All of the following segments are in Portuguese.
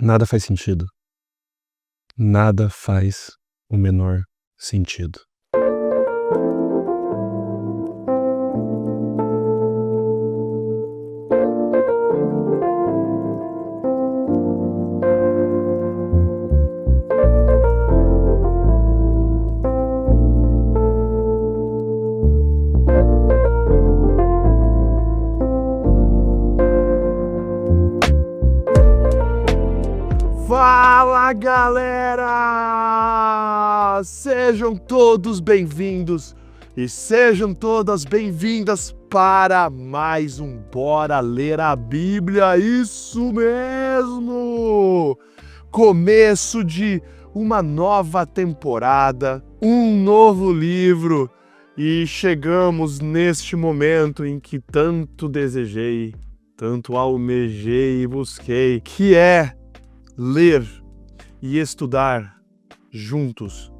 Nada faz sentido. Nada faz o menor sentido. Fala, galera! Sejam todos bem-vindos e sejam todas bem-vindas para mais um Bora Ler a Bíblia. Isso mesmo! Começo de uma nova temporada, um novo livro, e chegamos neste momento em que tanto desejei, tanto almejei e busquei, que é ler e estudar juntos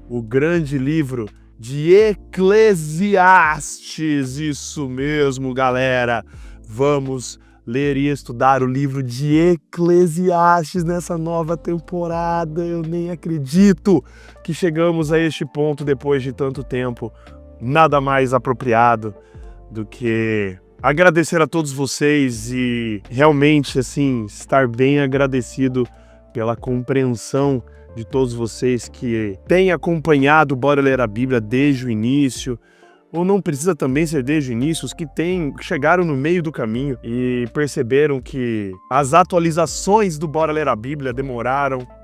o grande livro de Eclesiastes. Isso mesmo, galera! Vamos ler e estudar o livro de Eclesiastes nessa nova temporada. Eu nem acredito que chegamos a este ponto depois de tanto tempo. Nada mais apropriado do que agradecer a todos vocês e realmente, assim, estar bem agradecido pela compreensão de todos vocês que têm acompanhado o Bora Ler a Bíblia desde o início, ou não precisa também ser desde o início, os que chegaram no meio do caminho e perceberam que as atualizações do Bora Ler a Bíblia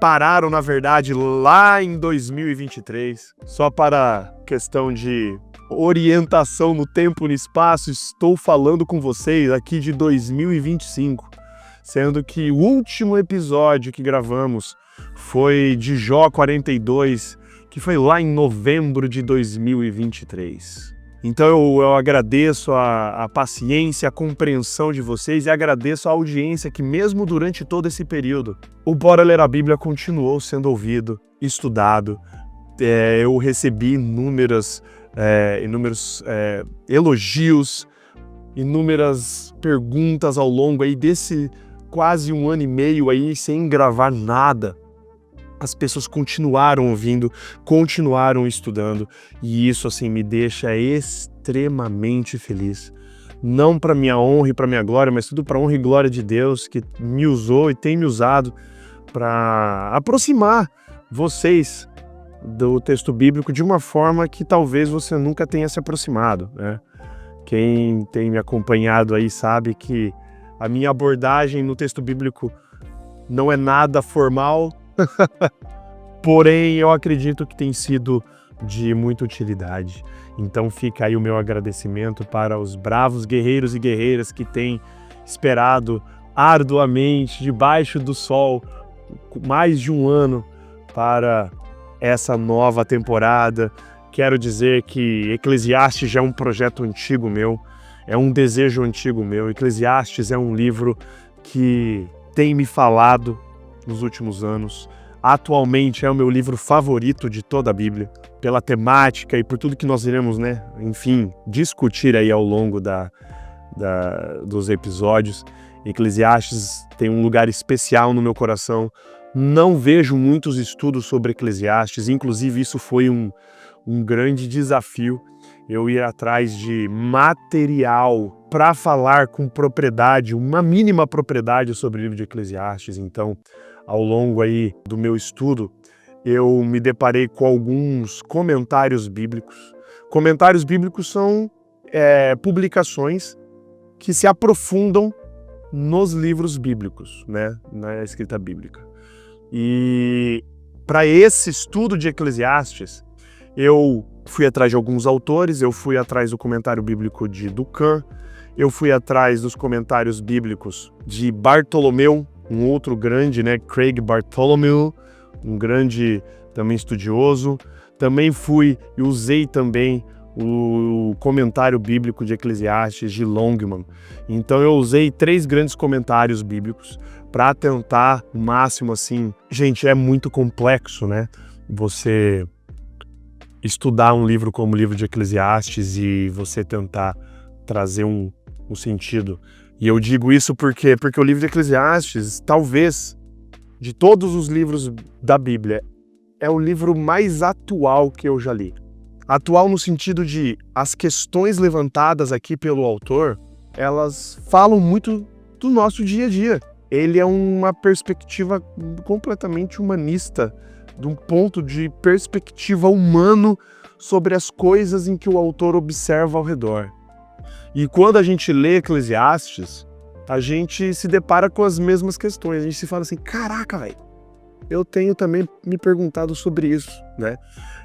pararam, na verdade, lá em 2023, só para questão de orientação no tempo e no espaço. Estou falando com vocês aqui de 2025, sendo que o último episódio que gravamos foi de Jó 42, que foi lá em novembro de 2023. Então eu agradeço a paciência, a compreensão de vocês e agradeço a audiência que mesmo durante todo esse período, o Bora Ler a Bíblia continuou sendo ouvido, estudado. Eu recebi inúmeros elogios, inúmeras perguntas ao longo aí desse quase um ano e meio aí sem gravar nada. As pessoas continuaram ouvindo, continuaram estudando, e isso assim me deixa extremamente feliz. Não para minha honra e para minha glória, mas tudo para honra e glória de Deus, que me usou e tem me usado para aproximar vocês do texto bíblico de uma forma que talvez você nunca tenha se aproximado, né? Quem tem me acompanhado aí sabe que a minha abordagem no texto bíblico não é nada formal, porém eu acredito que tem sido de muita utilidade. Então fica aí o meu agradecimento para os bravos guerreiros e guerreiras que têm esperado arduamente debaixo do sol mais de um ano para essa nova temporada. Quero dizer que Eclesiastes já é um projeto antigo meu, é um desejo antigo meu. Eclesiastes é um livro que tem me falado nos últimos anos. Atualmente é o meu livro favorito de toda a Bíblia, pela temática e por tudo que nós iremos, enfim, discutir aí ao longo dos episódios. Eclesiastes tem um lugar especial no meu coração. Não vejo muitos estudos sobre Eclesiastes, inclusive isso foi um grande desafio. Eu ir atrás de material para falar com propriedade, uma mínima propriedade sobre o livro de Eclesiastes. Então, ao longo aí do meu estudo, eu me deparei com alguns comentários bíblicos. Comentários bíblicos são publicações que se aprofundam nos livros bíblicos, né, na escrita bíblica. E para esse estudo de Eclesiastes, eu fui atrás de alguns autores, eu fui atrás do comentário bíblico de Duncan, eu fui atrás dos comentários bíblicos de Bartolomeu, um outro grande, Craig Bartholomew, um grande também estudioso. Também fui e usei também o comentário bíblico de Eclesiastes de Longman. Então eu usei 3 grandes comentários bíblicos para tentar o máximo assim. Gente, é muito complexo, você estudar um livro como o livro de Eclesiastes e você tentar trazer um sentido. E eu digo isso porque o livro de Eclesiastes talvez de todos os livros da Bíblia, é o livro mais atual que eu já li. Atual no sentido de as questões levantadas aqui pelo autor, elas falam muito do nosso dia a dia. Ele é uma perspectiva completamente humanista, de um ponto de perspectiva humano sobre as coisas em que o autor observa ao redor. E quando a gente lê Eclesiastes, a gente se depara com as mesmas questões. A gente se fala assim, caraca, velho, eu tenho também me perguntado sobre isso, né?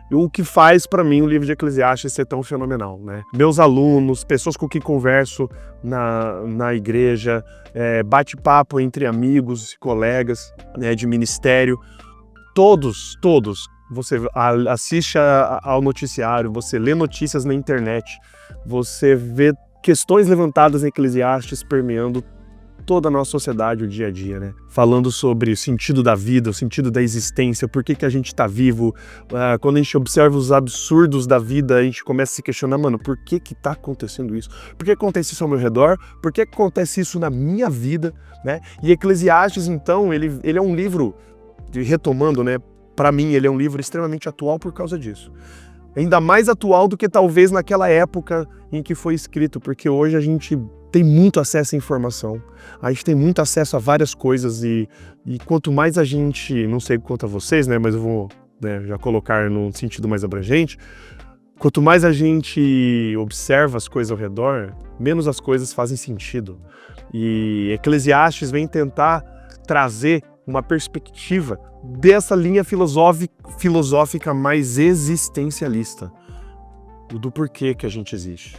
O que faz para mim o livro de Eclesiastes ser tão fenomenal, né? Meus alunos, pessoas com quem converso na igreja, bate-papo entre amigos e colegas, né, de ministério, todos, você assiste ao noticiário, você lê notícias na internet, você vê questões levantadas em Eclesiastes permeando toda a nossa sociedade, o dia a dia, né? Falando sobre o sentido da vida, o sentido da existência, por que a gente está vivo. Quando a gente observa os absurdos da vida, a gente começa a se questionar, mano, por que está acontecendo isso? Por que acontece isso ao meu redor? Por que acontece isso na minha vida? Né? E Eclesiastes, então, ele é um livro, retomando, né? Para mim, ele é um livro extremamente atual por causa disso. Ainda mais atual do que talvez naquela época em que foi escrito, porque hoje a gente tem muito acesso à informação, a gente tem muito acesso a várias coisas e quanto mais a gente, não sei quanto a vocês, né, mas eu vou, né, já colocar num sentido mais abrangente, quanto mais a gente observa as coisas ao redor, menos as coisas fazem sentido. E Eclesiastes vem tentar trazer uma perspectiva dessa linha filosófica mais existencialista, do porquê que a gente existe.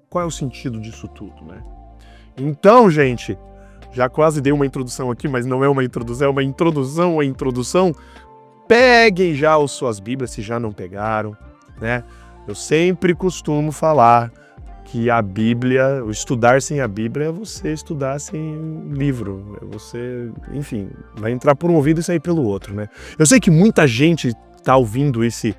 Qual é o sentido disso tudo, né? Então, gente, já quase dei uma introdução aqui, mas não é uma introdução, é uma introdução à introdução. Peguem já as suas Bíblias, se já não pegaram, né? Eu sempre costumo falar que a Bíblia, o estudar sem a Bíblia é você estudar sem livro, é você, enfim, vai entrar por um ouvido e sair pelo outro, né? Eu sei que muita gente está ouvindo esse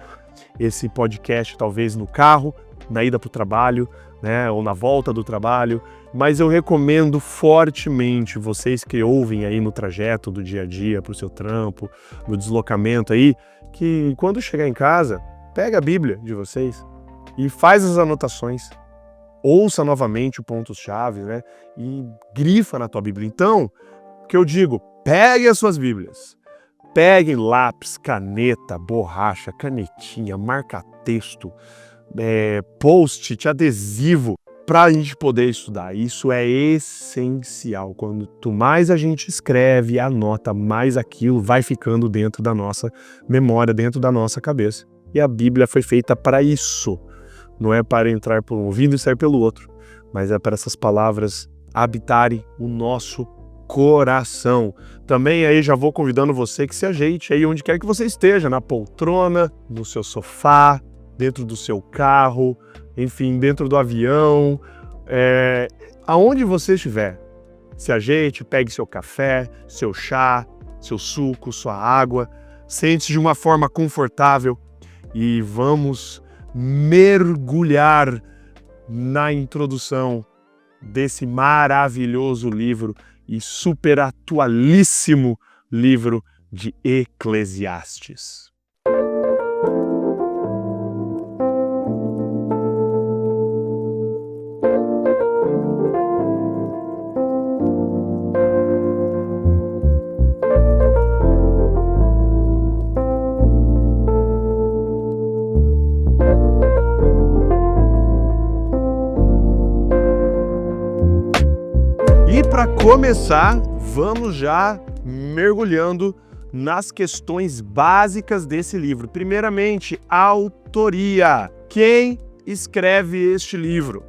podcast, talvez no carro, na ida para o trabalho, né, ou na volta do trabalho, mas eu recomendo fortemente vocês que ouvem aí no trajeto do dia a dia, para o seu trampo, no deslocamento aí, que quando chegar em casa, pega a Bíblia de vocês e faz as anotações, ouça novamente o pontos-chave, né, e grifa na tua Bíblia. Então, o que eu digo, peguem as suas Bíblias, peguem lápis, caneta, borracha, canetinha, marca-texto, post-it, adesivo, para a gente poder estudar. Isso é essencial. Quanto mais a gente escreve e anota, mais aquilo vai ficando dentro da nossa memória, dentro da nossa cabeça. E a Bíblia foi feita para isso. Não é para entrar por um ouvido e sair pelo outro, mas é para essas palavras habitarem o nosso coração. Também aí já vou convidando você que se ajeite aí onde quer que você esteja, na poltrona, no seu sofá, dentro do seu carro, enfim, dentro do avião, aonde você estiver. Se ajeite, pegue seu café, seu chá, seu suco, sua água, sente-se de uma forma confortável e vamos mergulhar na introdução desse maravilhoso livro e super atualíssimo livro de Eclesiastes. E para começar, vamos já mergulhando nas questões básicas desse livro. Primeiramente, a autoria. Quem escreve este livro?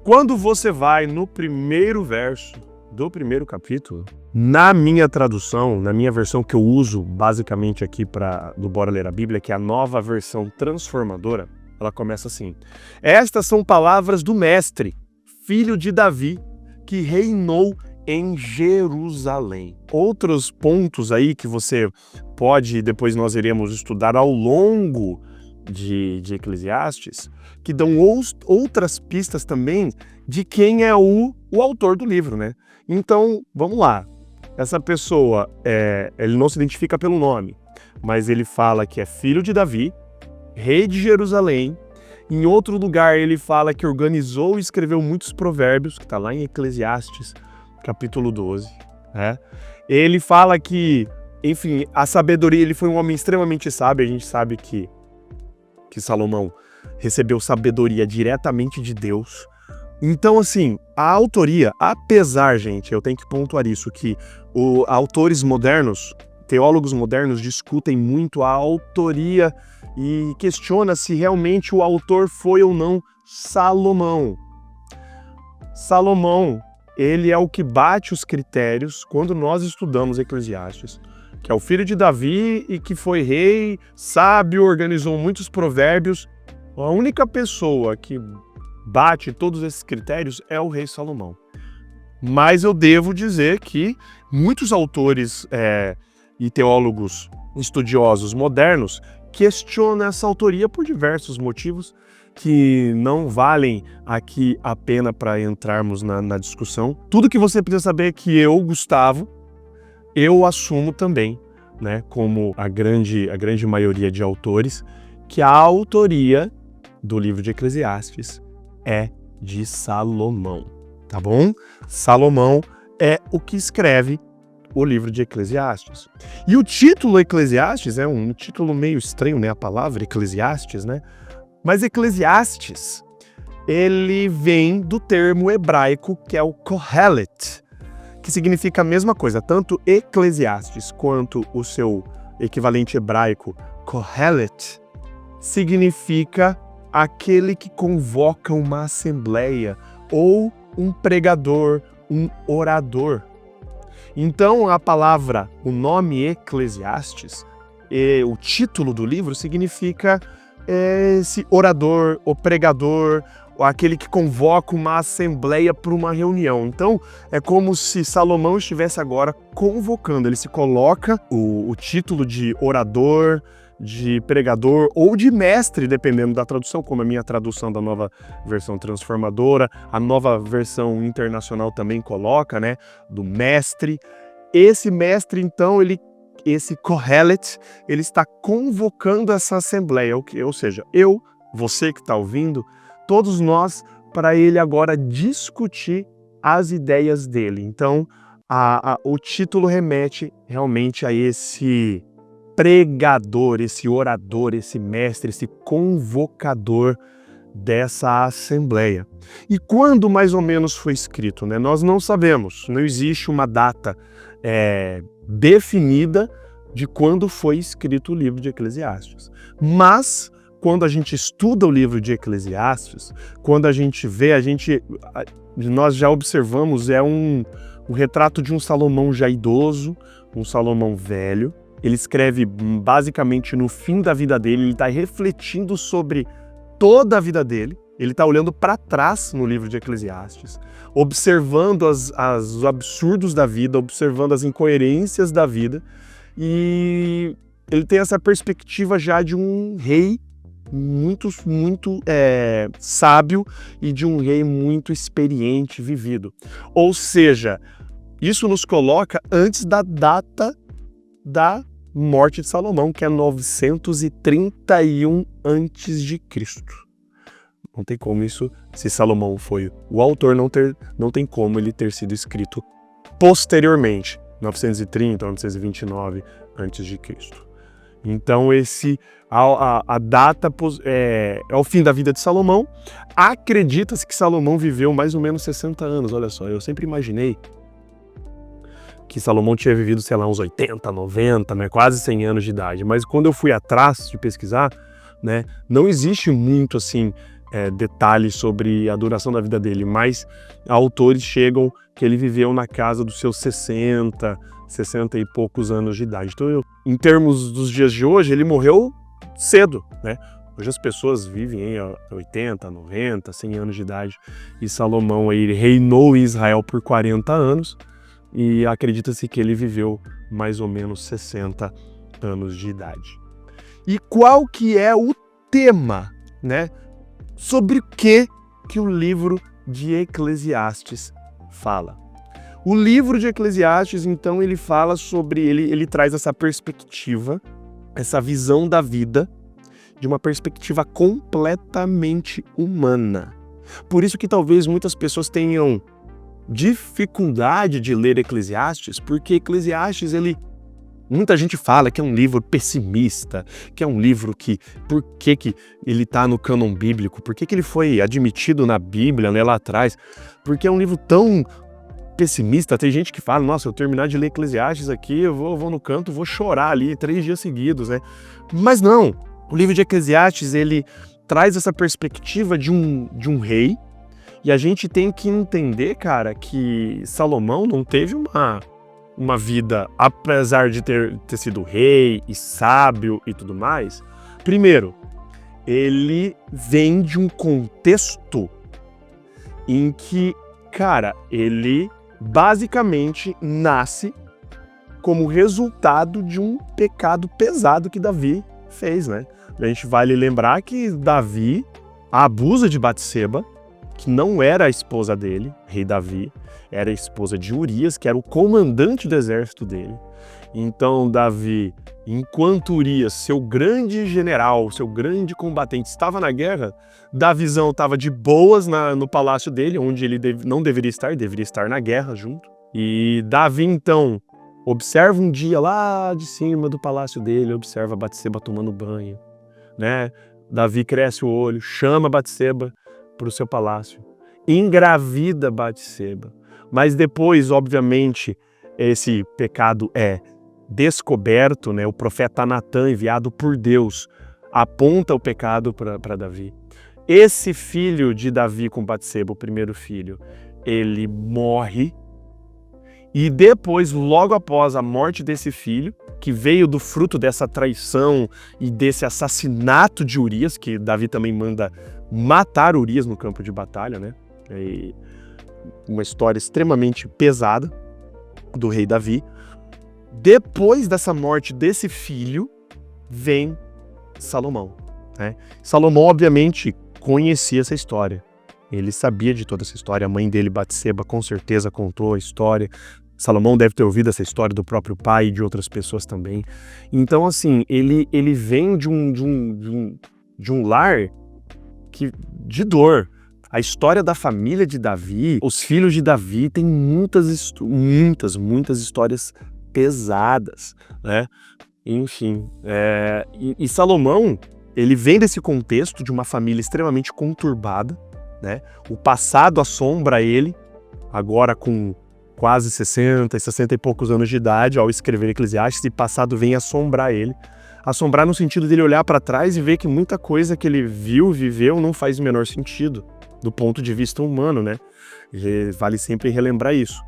Quando você vai no primeiro verso do primeiro capítulo, na minha tradução, na minha versão que eu uso basicamente aqui do Bora Ler a Bíblia, que é a nova versão transformadora, ela começa assim: estas são palavras do mestre, filho de Davi, que reinou em Jerusalém. Outros pontos aí que você pode, depois nós iremos estudar ao longo de Eclesiastes, que dão outras pistas também de quem é o autor do livro, né? Então, vamos lá. essa pessoa, ele não se identifica pelo nome, mas ele fala que é filho de Davi, rei de Jerusalém. Em outro lugar ele fala que organizou e escreveu muitos provérbios, que está lá em Eclesiastes, capítulo 12. Né? Ele fala que, enfim, a sabedoria, ele foi um homem extremamente sábio. A gente sabe que Salomão recebeu sabedoria diretamente de Deus. Então, assim, a autoria, apesar, gente, eu tenho que pontuar isso, que autores modernos, teólogos modernos discutem muito a autoria e questiona se realmente o autor foi ou não Salomão. Salomão, ele é o que bate os critérios quando nós estudamos Eclesiastes, que é o filho de Davi e que foi rei, sábio, organizou muitos provérbios. A única pessoa que bate todos esses critérios é o rei Salomão. Mas eu devo dizer que muitos autores e teólogos estudiosos modernos questionam essa autoria por diversos motivos que não valem aqui a pena para entrarmos na discussão. Tudo que você precisa saber é que eu, Gustavo, eu assumo também, né, como a grande maioria de autores, que a autoria do livro de Eclesiastes é de Salomão, tá bom? Salomão é o que escreve o livro de Eclesiastes. E o título Eclesiastes é um título meio estranho, né? A palavra Eclesiastes, né? Mas Eclesiastes, ele vem do termo hebraico que é o Kohelet, que significa a mesma coisa. Tanto Eclesiastes quanto o seu equivalente hebraico, Kohelet, significa aquele que convoca uma assembleia ou um pregador, um orador. Então a palavra, o nome Eclesiastes, o título do livro significa esse orador, o pregador, ou aquele que convoca uma assembleia para uma reunião. Então é como se Salomão estivesse agora convocando, ele se coloca o título de orador, de pregador ou de mestre, dependendo da tradução, como a minha tradução da Nova Versão Transformadora, a Nova Versão Internacional também coloca, né, do mestre. Esse mestre, então, esse Kohelet, ele está convocando essa assembleia, ou seja, você que está ouvindo, todos nós, para ele agora discutir as ideias dele. Então, o título remete realmente a esse pregador, esse orador, esse mestre, esse convocador dessa assembleia. E quando mais ou menos foi escrito, né? Nós não sabemos, não existe uma data definida de quando foi escrito o livro de Eclesiastes. Mas, quando a gente estuda o livro de Eclesiastes, quando a gente vê, nós já observamos, um retrato de um Salomão já idoso, um Salomão velho. Ele escreve basicamente no fim da vida dele, ele está refletindo sobre toda a vida dele, ele está olhando para trás no livro de Eclesiastes, observando os absurdos da vida, observando as incoerências da vida, e ele tem essa perspectiva já de um rei muito sábio e de um rei muito experiente, vivido. Ou seja, isso nos coloca antes da data da morte de Salomão, que é 931 a.C. Não tem como isso, se Salomão foi o autor, não tem como ele ter sido escrito posteriormente, 930, 929 a.C. Então a data é o fim da vida de Salomão. Acredita-se que Salomão viveu mais ou menos 60 anos, olha só, eu sempre imaginei que Salomão tinha vivido, sei lá, uns 80, 90, né, quase 100 anos de idade. Mas quando eu fui atrás de pesquisar, né, não existe muito, assim, detalhes sobre a duração da vida dele, mas autores chegam que ele viveu na casa dos seus 60 e poucos anos de idade. Então, em termos dos dias de hoje, ele morreu cedo, né? Hoje as pessoas vivem em 80, 90, 100 anos de idade. E Salomão, ele reinou em Israel por 40 anos, e acredita-se que ele viveu mais ou menos 60 anos de idade. E qual que é o tema, né? Sobre o que o livro de Eclesiastes fala? O livro de Eclesiastes, então, ele fala sobre, ele traz essa perspectiva, essa visão da vida, de uma perspectiva completamente humana. Por isso que talvez muitas pessoas tenham dificuldade de ler Eclesiastes, porque Eclesiastes, muita gente fala que é um livro pessimista, que é um livro que, por que ele está no cânon bíblico, por que ele foi admitido na Bíblia, né, lá atrás, porque é um livro tão pessimista. Tem gente que fala, nossa, eu terminar de ler Eclesiastes aqui, eu vou no canto, vou chorar ali 3 dias seguidos, né? Mas não, o livro de Eclesiastes, ele traz essa perspectiva de um rei, e a gente tem que entender, cara, que Salomão não teve uma vida, apesar de ter sido rei e sábio e tudo mais. Primeiro, ele vem de um contexto em que, cara, ele basicamente nasce como resultado de um pecado pesado que Davi fez, né? A gente vale lembrar que Davi abusa de Batseba, que não era a esposa dele, rei Davi, era a esposa de Urias, que era o comandante do exército dele. Então Davi, enquanto Urias, seu grande general, seu grande combatente, estava na guerra, Davizão estava de boas no palácio dele, onde ele não deveria estar na guerra junto. E Davi, então, observa um dia lá de cima do palácio dele, observa Batseba tomando banho, né? Davi cresce o olho, chama Batseba para o seu palácio, engravida Batseba. Mas depois, obviamente, esse pecado é descoberto, né? O profeta Natã, enviado por Deus, aponta o pecado para Davi. Esse filho de Davi com Batseba, o primeiro filho, ele morre. E depois, logo após a morte desse filho, que veio do fruto dessa traição e desse assassinato de Urias, que Davi também manda matar Urias no campo de batalha, né? E uma história extremamente pesada do rei Davi. Depois dessa morte desse filho, vem Salomão, né? Salomão, obviamente, conhecia essa história. Ele sabia de toda essa história. A mãe dele, Batseba, com certeza contou a história. Salomão deve ter ouvido essa história do próprio pai e de outras pessoas também. Então, assim, ele vem de um lar de dor. A história da família de Davi, os filhos de Davi, tem muitas histórias pesadas, né? Enfim, e Salomão, ele vem desse contexto de uma família extremamente conturbada, né? O passado assombra ele, agora com quase 60 e poucos anos de idade, ao escrever Eclesiastes, e passado vem assombrar ele. Assombrar no sentido dele olhar para trás e ver que muita coisa que ele viveu, não faz o menor sentido, do ponto de vista humano, né? E vale sempre relembrar isso.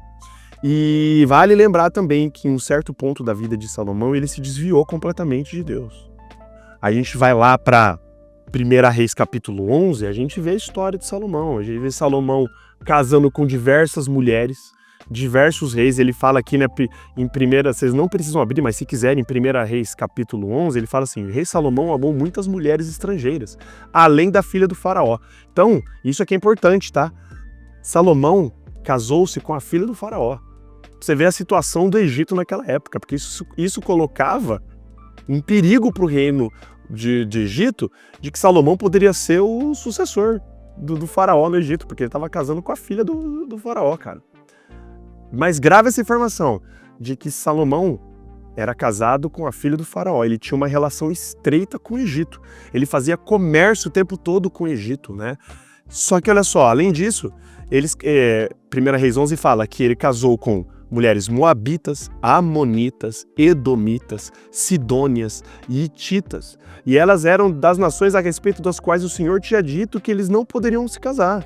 E vale lembrar também que em um certo ponto da vida de Salomão, ele se desviou completamente de Deus. A gente vai lá para 1 Reis capítulo 11, a gente vê a história de Salomão. A gente vê Salomão casando com diversas mulheres, diversos reis. Ele fala aqui, né, em primeira, vocês não precisam abrir, mas se quiserem, em 1 Reis capítulo 11, ele fala assim: o rei Salomão amou muitas mulheres estrangeiras, além da filha do faraó. Então, isso aqui é importante, tá? Salomão casou-se com a filha do faraó. Você vê a situação do Egito naquela época, porque isso colocava em perigo para o reino de Egito, de que Salomão poderia ser o sucessor do faraó no Egito, porque ele estava casando com a filha do faraó, cara. Mas grave essa informação, de que Salomão era casado com a filha do faraó, ele tinha uma relação estreita com o Egito, ele fazia comércio o tempo todo com o Egito, né? Só que olha só, além disso, 1 Reis 11 fala que ele casou com mulheres moabitas, amonitas, edomitas, sidônias e hititas. E elas eram das nações a respeito das quais o Senhor tinha dito que eles não poderiam se casar.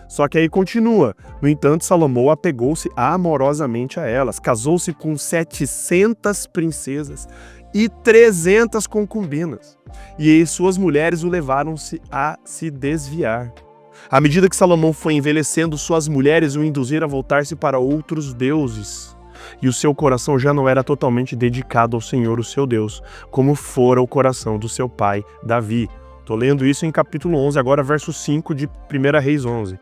Só que aí continua. No entanto, Salomão apegou-se amorosamente a elas, casou-se com 700 princesas e 300 concubinas. E suas mulheres o levaram-se a se desviar. À medida que Salomão foi envelhecendo, suas mulheres o induziram a voltar-se para outros deuses. E o seu coração já não era totalmente dedicado ao Senhor, o seu Deus, como fora o coração do seu pai, Davi. Estou lendo isso em capítulo 11, agora verso 5 de 1 Reis 11.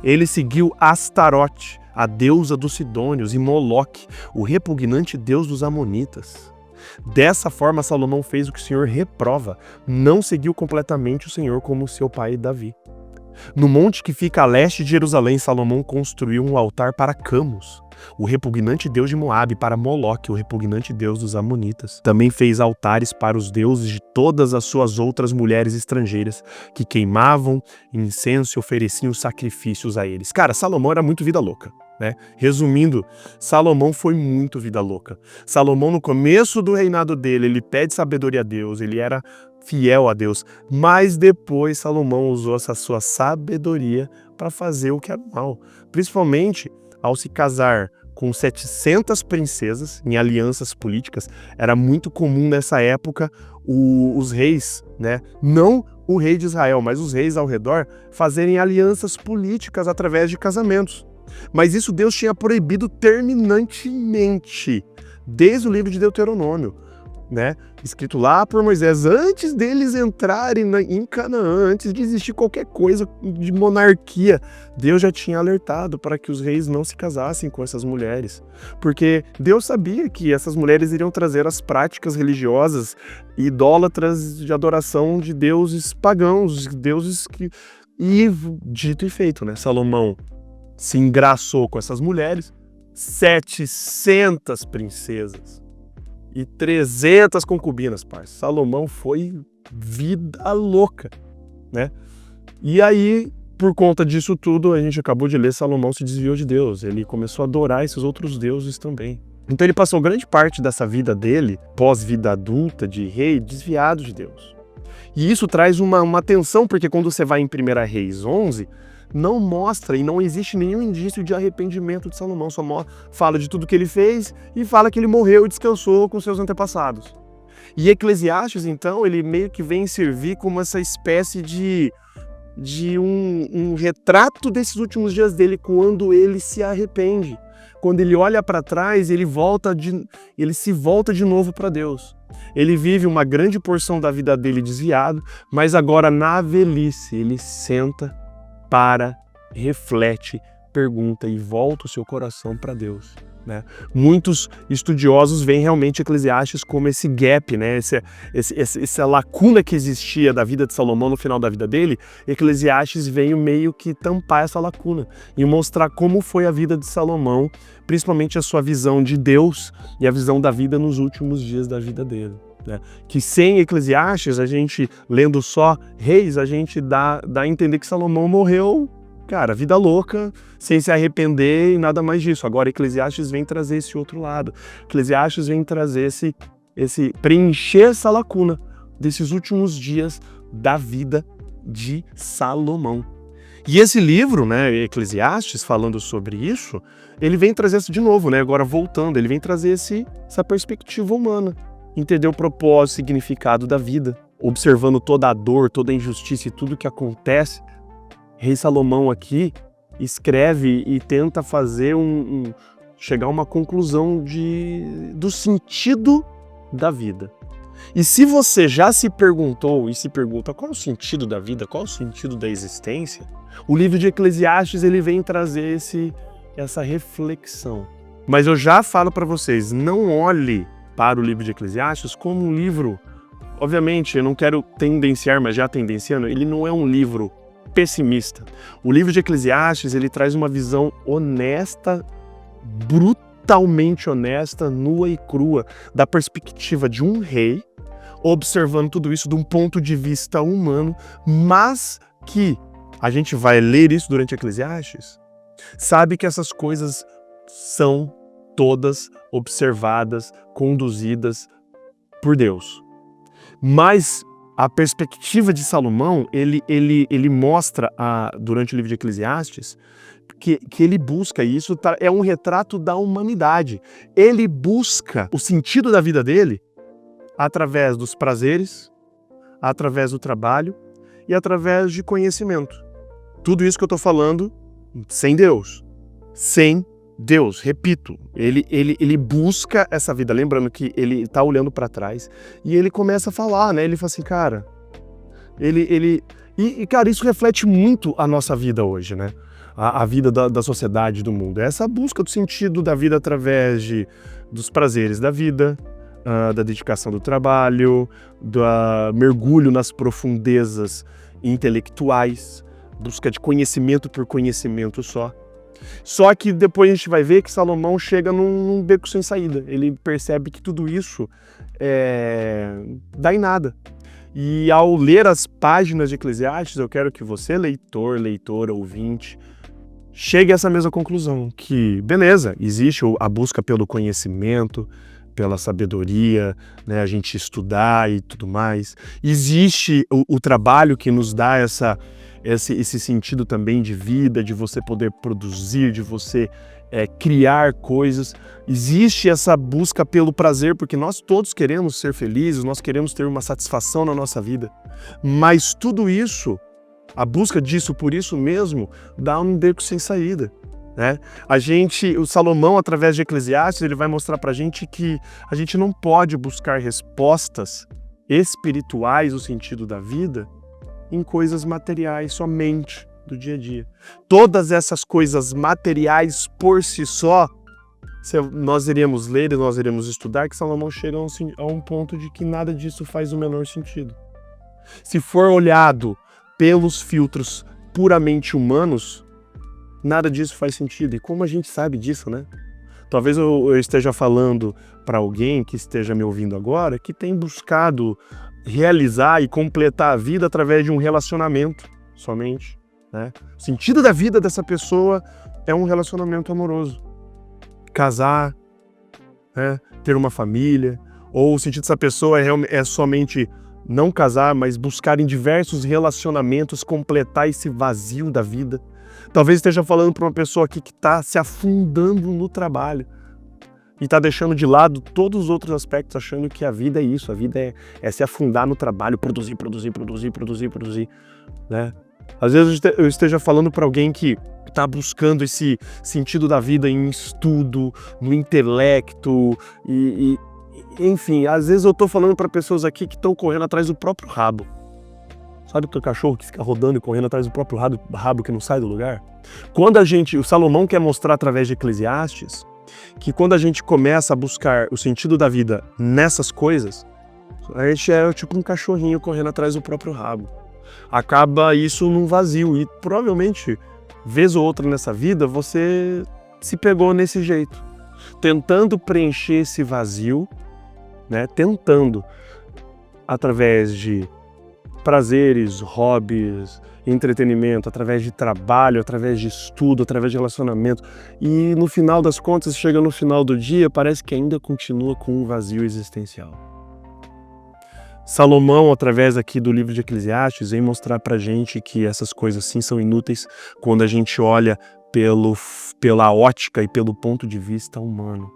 Ele seguiu Astarote, a deusa dos Sidônios, e Moloque, o repugnante deus dos Amonitas. Dessa forma, Salomão fez o que o Senhor reprova, não seguiu completamente o Senhor como seu pai Davi. No monte que fica a leste de Jerusalém, Salomão construiu um altar para Camus, o repugnante deus de Moabe, para Moloque, o repugnante deus dos Amonitas. Também fez altares para os deuses de todas as suas outras mulheres estrangeiras, que queimavam incenso e ofereciam sacrifícios a eles. Cara, Salomão era muito vida louca, né? Resumindo, Salomão foi muito vida louca. Salomão, no começo do reinado dele, ele pede sabedoria a Deus, ele era fiel a Deus, mas depois Salomão usou essa sua sabedoria para fazer o que era mal, principalmente ao se casar com 700 princesas em alianças políticas. Era muito comum nessa época os reis, né, não o rei de Israel, mas os reis ao redor, fazerem alianças políticas através de casamentos. Mas isso Deus tinha proibido terminantemente, desde o livro de Deuteronômio, né? Escrito lá por Moisés, antes deles entrarem em Canaã, antes de existir qualquer coisa de monarquia, Deus já tinha alertado para que os reis não se casassem com essas mulheres, porque Deus sabia que essas mulheres iriam trazer as práticas religiosas idólatras de adoração de deuses pagãos, deuses que... E dito e feito, né? Salomão se engraçou com essas mulheres, 700 princesas e 300 concubinas, parça. Salomão foi vida louca, né? E aí, por conta disso tudo, a gente acabou de ler, Salomão se desviou de Deus. Ele começou a adorar esses outros deuses também. Então ele passou grande parte dessa vida dele, pós-vida adulta de rei, desviado de Deus. E isso traz uma tensão, porque quando você vai em 1 Reis 11, não mostra e não existe nenhum indício de arrependimento de Salomão, só fala de tudo que ele fez e fala que ele morreu e descansou com seus antepassados. E Eclesiastes, então, ele meio que vem servir como essa espécie de um retrato desses últimos dias dele, quando ele se arrepende. Quando ele olha para trás, ele se volta de novo para Deus. Ele vive uma grande porção da vida dele desviado, mas agora na velhice ele senta, reflete, pergunta e volta o seu coração para Deus, né? Muitos estudiosos veem realmente Eclesiastes como esse gap, né? Essa lacuna que existia da vida de Salomão no final da vida dele. Eclesiastes veio meio que tampar essa lacuna e mostrar como foi a vida de Salomão, principalmente a sua visão de Deus e a visão da vida nos últimos dias da vida dele, né? Que sem Eclesiastes, a gente lendo só Reis, a gente dá a entender que Salomão morreu, cara, vida louca, sem se arrepender e nada mais disso. Agora Eclesiastes vem trazer esse outro lado. Eclesiastes vem trazer preencher essa lacuna desses últimos dias da vida de Salomão. E esse livro, né, Eclesiastes, falando sobre isso, ele vem trazer isso de novo, né? Agora voltando, ele vem trazer essa perspectiva humana. Entender o propósito, o significado da vida, observando toda a dor, toda a injustiça e tudo que acontece. Rei Salomão aqui escreve e tenta fazer chegar a uma conclusão do sentido da vida. E se você já se perguntou e se pergunta qual é o sentido da vida, qual é o sentido da existência, o livro de Eclesiastes ele vem trazer essa reflexão. Mas eu já falo para vocês, não olhe para o livro de Eclesiastes como um livro, obviamente, eu não quero tendenciar, mas já tendenciando, ele não é um livro pessimista. O livro de Eclesiastes, ele traz uma visão honesta, brutalmente honesta, nua e crua, da perspectiva de um rei, observando tudo isso de um ponto de vista humano, mas que a gente vai ler isso durante Eclesiastes, sabe que essas coisas são todas observadas, conduzidas por Deus. Mas a perspectiva de Salomão, ele mostra, durante o livro de Eclesiastes, que ele busca, e isso é um retrato da humanidade. Ele busca o sentido da vida dele através dos prazeres, através do trabalho e através de conhecimento. Tudo isso que eu estou falando sem Deus. Sem Deus, repito, ele busca essa vida, lembrando que ele está olhando para trás e ele começa a falar, né? Ele fala assim, cara, cara, isso reflete muito a nossa vida hoje, né? a vida da sociedade, do mundo. É essa busca do sentido da vida através dos prazeres da vida, da dedicação do trabalho, do mergulho nas profundezas intelectuais, busca de conhecimento por conhecimento só. Só que depois a gente vai ver que Salomão chega num beco sem saída. Ele percebe que tudo isso dá em nada. E ao ler as páginas de Eclesiastes, eu quero que você, leitor, leitora, ouvinte, chegue a essa mesma conclusão, que, beleza, existe a busca pelo conhecimento, pela sabedoria, né, a gente estudar e tudo mais. Existe o trabalho que nos dá esse sentido também de vida, de você poder produzir, de você criar coisas. Existe essa busca pelo prazer, porque nós todos queremos ser felizes, nós queremos ter uma satisfação na nossa vida. Mas tudo isso, a busca disso por isso mesmo, dá um beco sem saída, né? O Salomão, através de Eclesiastes, ele vai mostrar pra gente que a gente não pode buscar respostas espirituais, no sentido da vida, em coisas materiais somente do dia a dia. Todas essas coisas materiais por si só, nós iremos ler e nós iremos estudar que Salomão chega a um ponto de que nada disso faz o menor sentido. Se for olhado pelos filtros puramente humanos, nada disso faz sentido. E como a gente sabe disso, né? Talvez eu esteja falando para alguém que esteja me ouvindo agora que tem buscado realizar e completar a vida através de um relacionamento somente, né? O sentido da vida dessa pessoa é um relacionamento amoroso. Casar, né? Ter uma família, ou o sentido dessa pessoa é somente não casar, mas buscar em diversos relacionamentos completar esse vazio da vida. Talvez esteja falando para uma pessoa aqui que está se afundando no trabalho e está deixando de lado todos os outros aspectos, achando que a vida é isso, a vida é se afundar no trabalho, produzir, né? Às vezes eu esteja falando para alguém que está buscando esse sentido da vida em estudo, no intelecto, enfim, às vezes eu estou falando para pessoas aqui que estão correndo atrás do próprio rabo. Sabe o cachorro que fica rodando e correndo atrás do próprio rabo que não sai do lugar? O Salomão quer mostrar através de Eclesiastes que quando a gente começa a buscar o sentido da vida nessas coisas, a gente é tipo um cachorrinho correndo atrás do próprio rabo. Acaba isso num vazio e provavelmente, vez ou outra nessa vida, você se pegou nesse jeito, tentando preencher esse vazio, né? Tentando, através de prazeres, hobbies, entretenimento, através de trabalho, através de estudo, através de relacionamento. E no final das contas, chega no final do dia, parece que ainda continua com um vazio existencial. Salomão, através aqui do livro de Eclesiastes, vem mostrar pra gente que essas coisas sim são inúteis quando a gente olha pela ótica e pelo ponto de vista humano,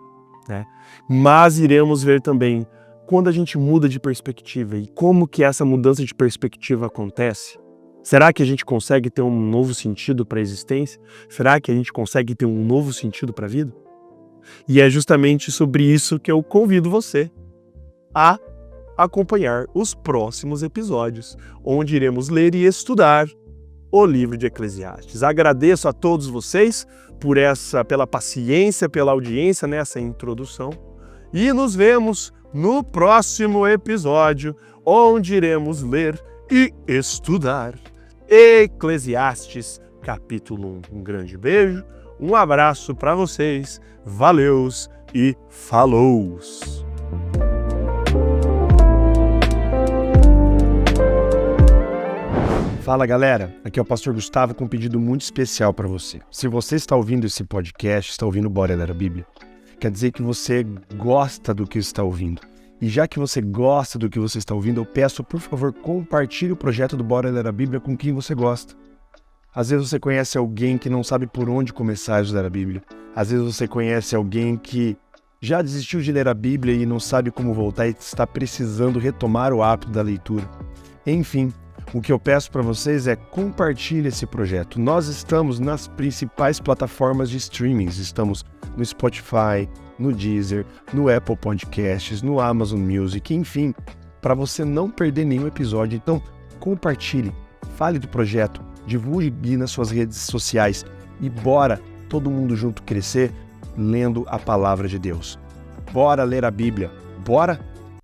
né? Mas iremos ver também quando a gente muda de perspectiva e como que essa mudança de perspectiva acontece. Será que a gente consegue ter um novo sentido para a existência? Será que a gente consegue ter um novo sentido para a vida? E é justamente sobre isso que eu convido você a acompanhar os próximos episódios, onde iremos ler e estudar o livro de Eclesiastes. Agradeço a todos vocês pela paciência, pela audiência nessa introdução e nos vemos no próximo episódio, onde iremos ler e estudar Eclesiastes, capítulo 1. Um grande beijo, um abraço para vocês, valeus e falous! Fala galera, aqui é o Pastor Gustavo com um pedido muito especial para você. Se você está ouvindo esse podcast, está ouvindo o Bora Ler a Bíblia, quer dizer que você gosta do que está ouvindo. E já que você gosta do que você está ouvindo, eu peço, por favor, compartilhe o projeto do Bora Ler a Bíblia com quem você gosta. Às vezes você conhece alguém que não sabe por onde começar a estudar a Bíblia. Às vezes você conhece alguém que já desistiu de ler a Bíblia e não sabe como voltar e está precisando retomar o hábito da leitura. Enfim, o que eu peço para vocês é compartilhe esse projeto. Nós estamos nas principais plataformas de streamings. Estamos no Spotify, no Deezer, no Apple Podcasts, no Amazon Music, enfim, para você não perder nenhum episódio. Então, compartilhe, fale do projeto, divulgue nas suas redes sociais. e bora todo mundo junto crescer lendo a palavra de Deus. Bora ler a Bíblia. Bora?